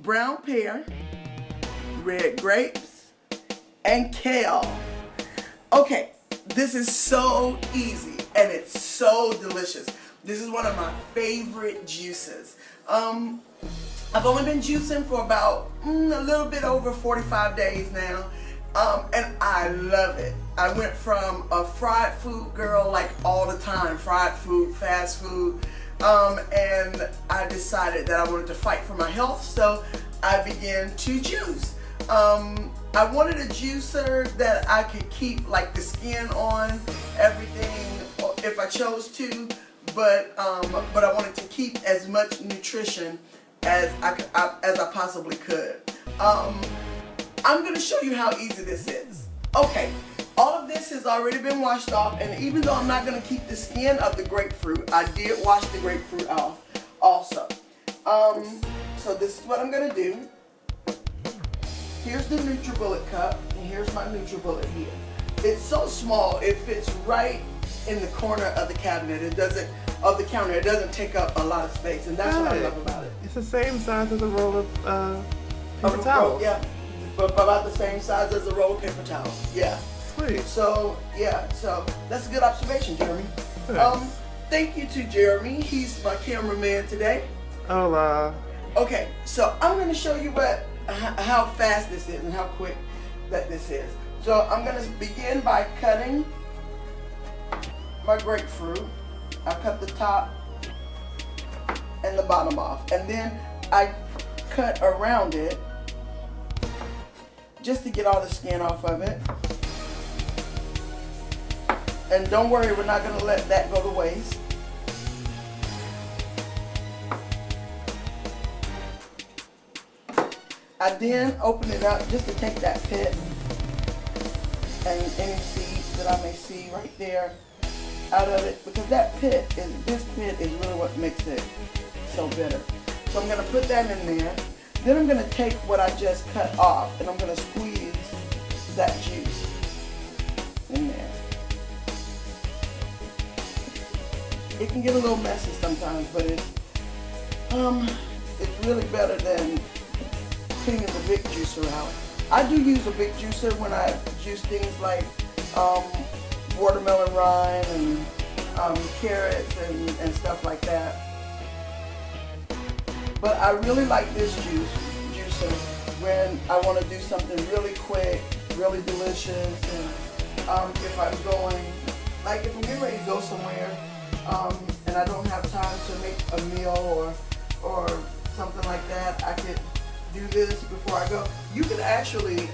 brown pear, red grapes, and kale. Okay, this is so easy and it's so delicious. This is one of my favorite juices. I've only been juicing for about a little bit over 45 days now, and I love it. I went from a fried food girl, like all the time, fried food, fast food, and I decided that I wanted to fight for my health, so I began to juice. I wanted a juicer that I could keep like the skin on everything if I chose to, but I wanted to keep as much nutrition as I possibly could. I'm going to show you how easy this is. Okay, all of this has already been washed off, and even though I'm not going to keep the skin of the grapefruit, I did wash the grapefruit off also. So this is what I'm going to do. Here's the NutriBullet cup, and here's my NutriBullet here. It's so small, it fits right in the corner of the cabinet. It doesn't, of the counter, it doesn't take up a lot of space, and that's what I love about it. It's the same size as a roll of paper towels. Yeah, but about the same size as a roll of paper towels. Yeah. Sweet. So yeah, so that's a good observation, Jeremy. Thanks. Thank you to Jeremy. He's my cameraman today. Hola. Okay, so I'm going to show you how fast this is and how quick that this is. So I'm going to begin by cutting my grapefruit. I cut the top and the bottom off, and then I cut around it just to get all the skin off of it. And don't worry, we're not going to let that go to waste. I then open it up just to take that pit and any seeds that I may see right there out of it, because this pit is really what makes it so bitter. So I'm going to put that in there. Then I'm going to take what I just cut off and I'm going to squeeze that juice in there. It can get a little messy sometimes, but it's really better than cleaning the big juicer out. I do use a big juicer when I juice things like watermelon rind and carrots and stuff like that. But I really like this juicer when I want to do something really quick, really delicious, and if I'm going, like if I'm getting ready to go somewhere and I don't have time to make a meal or something like that, I could do this before I go. You could actually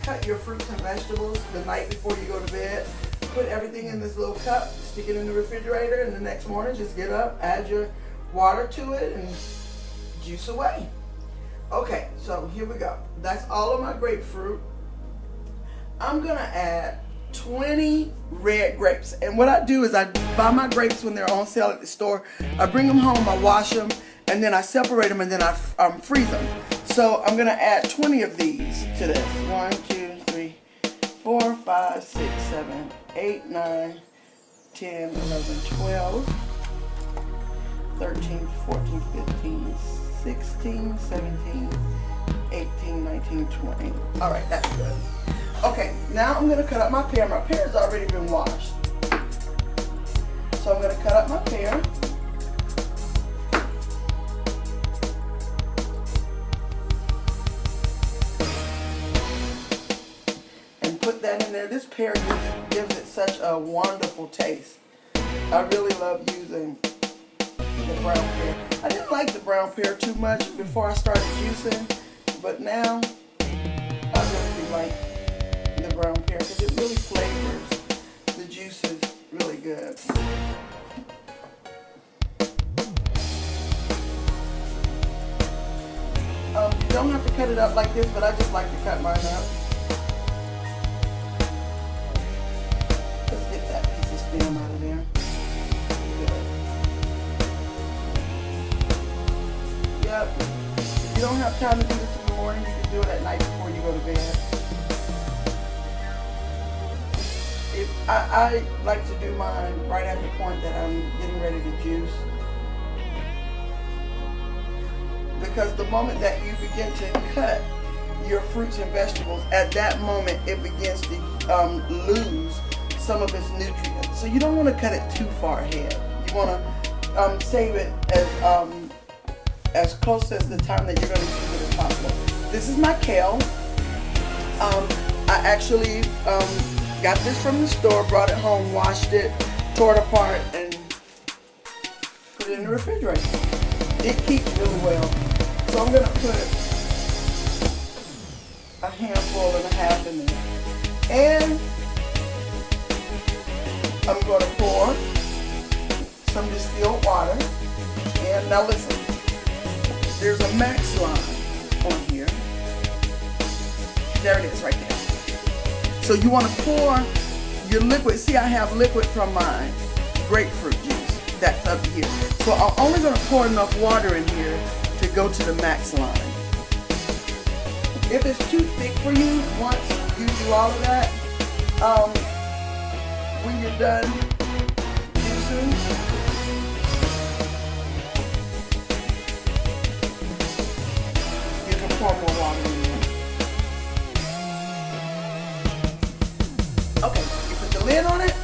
cut your fruits and vegetables the night before you go to bed, put everything in this little cup, stick it in the refrigerator, and the next morning just get up, add your water to it, and juice away. Okay, so here we go. That's all of my grapefruit. I'm gonna add 20 red grapes, and what I do is I buy my grapes when they're on sale at the store. I bring them home, I wash them, and then I separate them, and then I freeze them. So I'm gonna add 20 of these to this. 1, 2, 3, 4, 5, 6, 7, 8, 9, 10, 11, 12, 13, 14, 15, 16, 17, 18, 19, 20. All right, that's good. Okay, now I'm gonna cut up my pear. My pear has already been washed. So I'm gonna cut up my pear. And put that in there. This pear gives it such a wonderful taste. I really love using the brown pear. I didn't like the brown pear too much before I started juicing, but now I really do like the brown pear because it really flavors the juices really good. You don't have to cut it up like this, but I just like to cut mine up. Let's get that piece of stem out of there. Yep. If you don't have time to do this in the morning, you can do it at night before you go to bed. I like to do mine right at the point that I'm getting ready to juice. because the moment that you begin to cut your fruits and vegetables, at that moment it begins to lose some of its nutrients. So you don't want to cut it too far ahead. You want to save it as close as the time that you're going to use it as possible. This is my kale. I actually got this from the store, brought it home, washed it, tore it apart, and put it in the refrigerator. It keeps really well. So I'm going to put a handful and a half in there. And I'm going to pour some distilled water. And now listen, there's a max line on here. There it is right there. So you want to pour your liquid. See, I have liquid from my grapefruit juice. That's up here. So I'm only going to pour enough water in here to go to the max line. If it's too thick for you, once you do all of that, when you're done juicing, you can pour more water in there. Okay, you put the lid on it,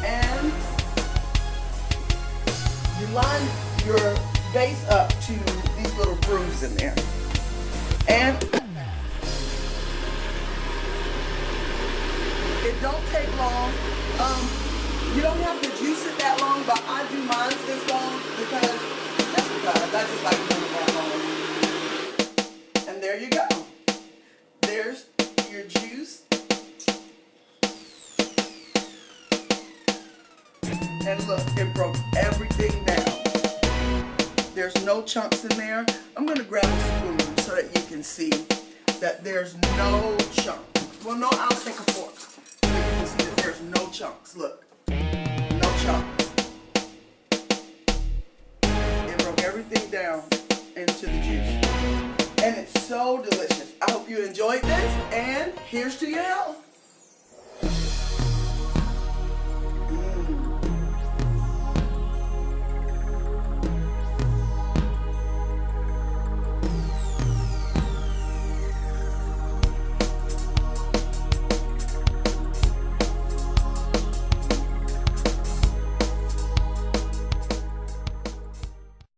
and you line your base up to these little grooves in there. And it don't take long. You don't have to juice it that long, but I do mine this long because I just like doing it that long. And there you go. There's your juice. And look, it broke everything down. There's no chunks in there. I'm going to grab a spoon so that you can see that there's no chunks. Well, no, I'll take a fork so you can see that there's no chunks. Look, no chunks. It broke everything down into the juice. And it's so delicious. I hope you enjoyed this, and here's to your health.